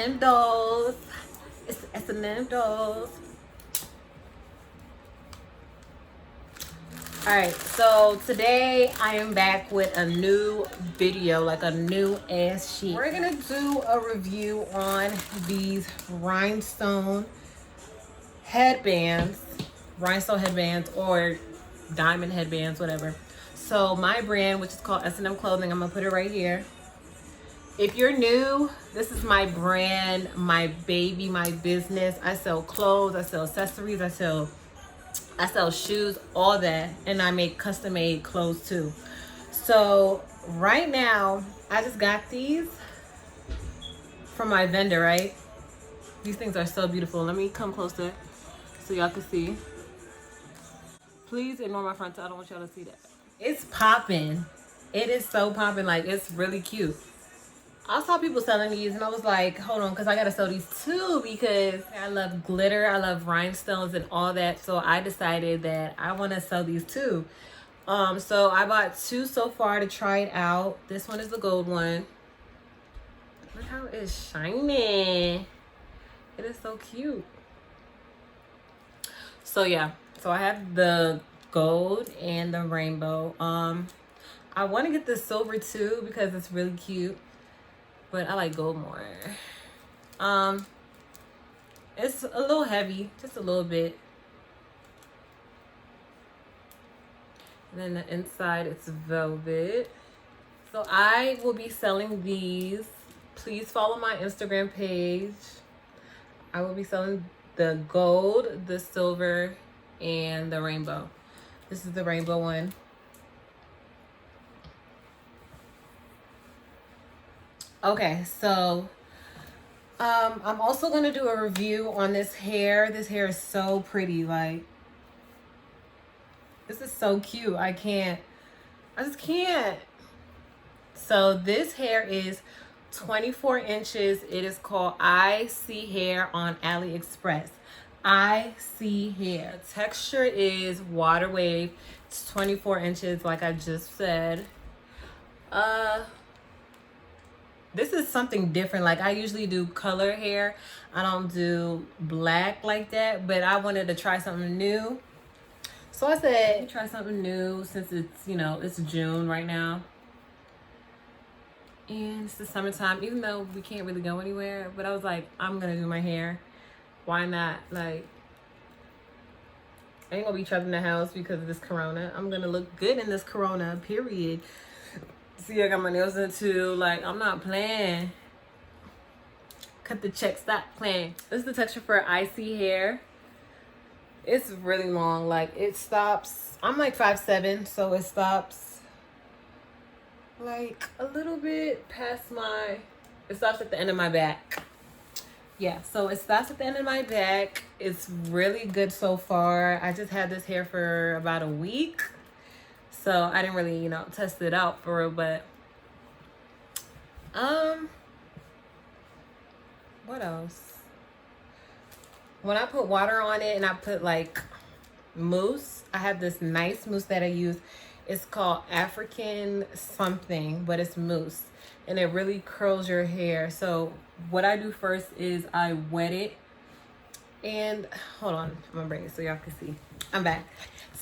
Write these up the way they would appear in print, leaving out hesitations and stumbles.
S&M dolls. It's the S&M dolls. Alright, so today I am back with a new video, like a new ass sheet. We're gonna do a review on these rhinestone headbands, or diamond headbands, whatever. So my brand, which is called S&M Clothing, I'm gonna put it right here. If you're new, this is my brand, my baby, my business. I sell clothes, I sell accessories, I sell shoes, all that, and I make custom made clothes too. So right now I just got these from my vendor, right? These things are so beautiful. Let me come closer so y'all can see. Please ignore my front, I don't want y'all to see that. It's popping. It is so popping, like it's really cute. I saw people selling these and I was like, hold on, because I gotta sell these too, because I love glitter, I love rhinestones and all that. So I decided that I want to sell these too. So I bought two so far to try it out. This one is the gold one. Look how it's shining. It is so cute. So yeah, so I have the gold and the rainbow. I want to get the silver too because it's really cute, but I like gold more. It's a little heavy, just a little bit. And then the inside, it's velvet. So I will be selling these. Please follow my Instagram page. I will be selling the gold, the silver, and the rainbow. This is the rainbow one. Okay, so I'm also gonna do a review on this hair. This hair is so pretty. Like, this is so cute. I just can't. So this hair is 24 inches. It is called ISEE Hair on AliExpress. ISEE Hair. The texture is water wave. It's 24 inches, like I just said. This is something different. Like, I usually do color hair. I don't do black like that, but I wanted to try something new. So I said, try something new since it's, you know, it's June right now. And it's the summertime, even though we can't really go anywhere. But I was like, I'm going to do my hair. Why not? Like, I ain't going to be trapped in the house because of this corona. I'm going to look good in this corona, period. See, I got my nails in too. Like, I'm not playing. Cut the check, stop playing. This is the texture for ISEE Hair. It's really long. Like, it stops. I'm like 5'7", so it stops like a little bit past my, it stops at the end of my back. Yeah, so it stops at the end of my back. It's really good so far. I just had this hair for about a week. So I didn't really, you know, test it out for real, but what else? When I put water on it and I put like mousse, I have this nice mousse that I use. It's called African something, but it's mousse and it really curls your hair. So what I do first is I wet it, and hold on, I'm gonna bring it so y'all can see. I'm back.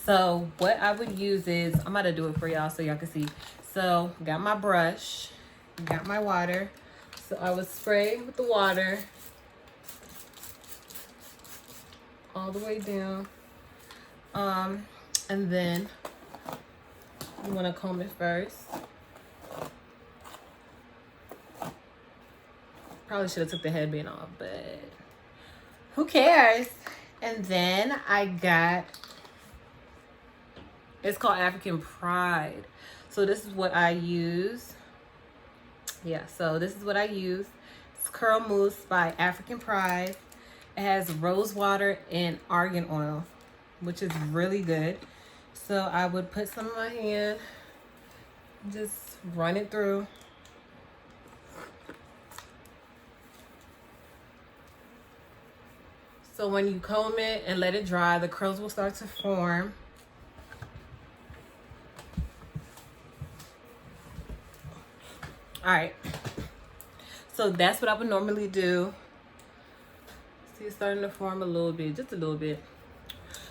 So what I would use is, I'm about to do it for y'all so y'all can see. So got my brush, got my water. So I would spray with the water all the way down. And then you want to comb it first. Probably should have took the headband off, but who cares? And then I got, it's called African Pride. So this is what I use. Yeah, so this is what I use. It's Curl Mousse by African Pride. It has rose water and argan oil, which is really good. So I would put some in my hand, just run it through. So when you comb it and let it dry, the curls will start to form. All right. So that's what I would normally do. See, it's starting to form a little bit, just a little bit.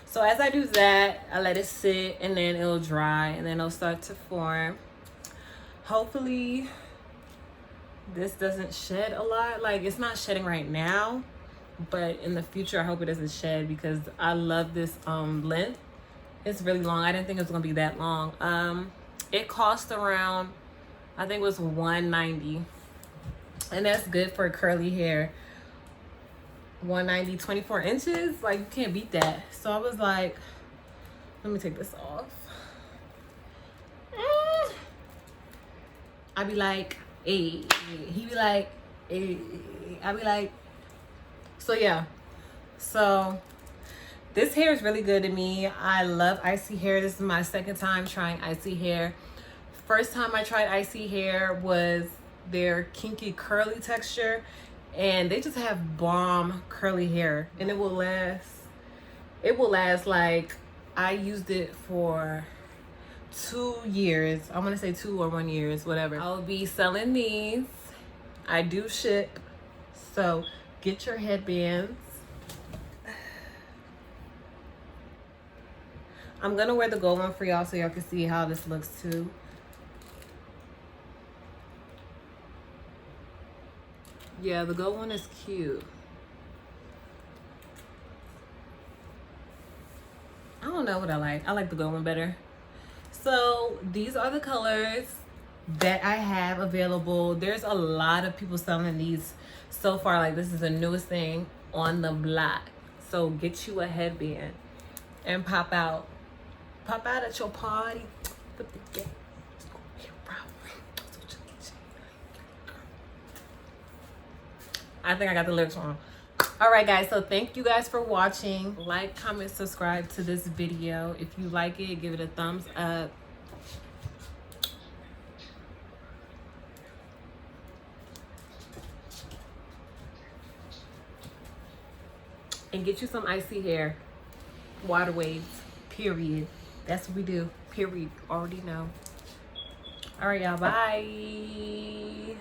So as I do that, I let it sit and then it'll dry and then it'll start to form. Hopefully this doesn't shed a lot. Like, it's not shedding right now, but in the future I hope it doesn't shed because I love this length. It's really long. I didn't think it was gonna be that long. It cost around, I think it was $190, and that's good for curly hair. $190, 24 inches, like you can't beat that. So I was like, let me take this off. I'd be like, hey, he be like, hey, I'd be like, so yeah. So this hair is really good to me. I love ISEE Hair. This is my second time trying ISEE Hair. First time I tried ISEE Hair was their kinky curly texture, and they just have bomb curly hair, and it will last like, I used it for 2 years. I want to say 2 or 1 years, whatever. I'll be selling these. I do ship, so get your headbands. I'm gonna wear the gold one for y'all so y'all can see how this looks too. Yeah, the gold one is cute. I don't know what I like. I like the gold one better. So these are the colors that I have available. There's a lot of people selling these so far. Like, this is the newest thing on the block. So get you a headband and pop out at your party. I think I got the lyrics wrong. All right, guys, so thank you guys for watching. Like, comment, subscribe to this video. If you like it, give it a thumbs up. And get you some ISEE Hair. Water waves, period. That's what we do, period. Already know. All right, y'all, bye.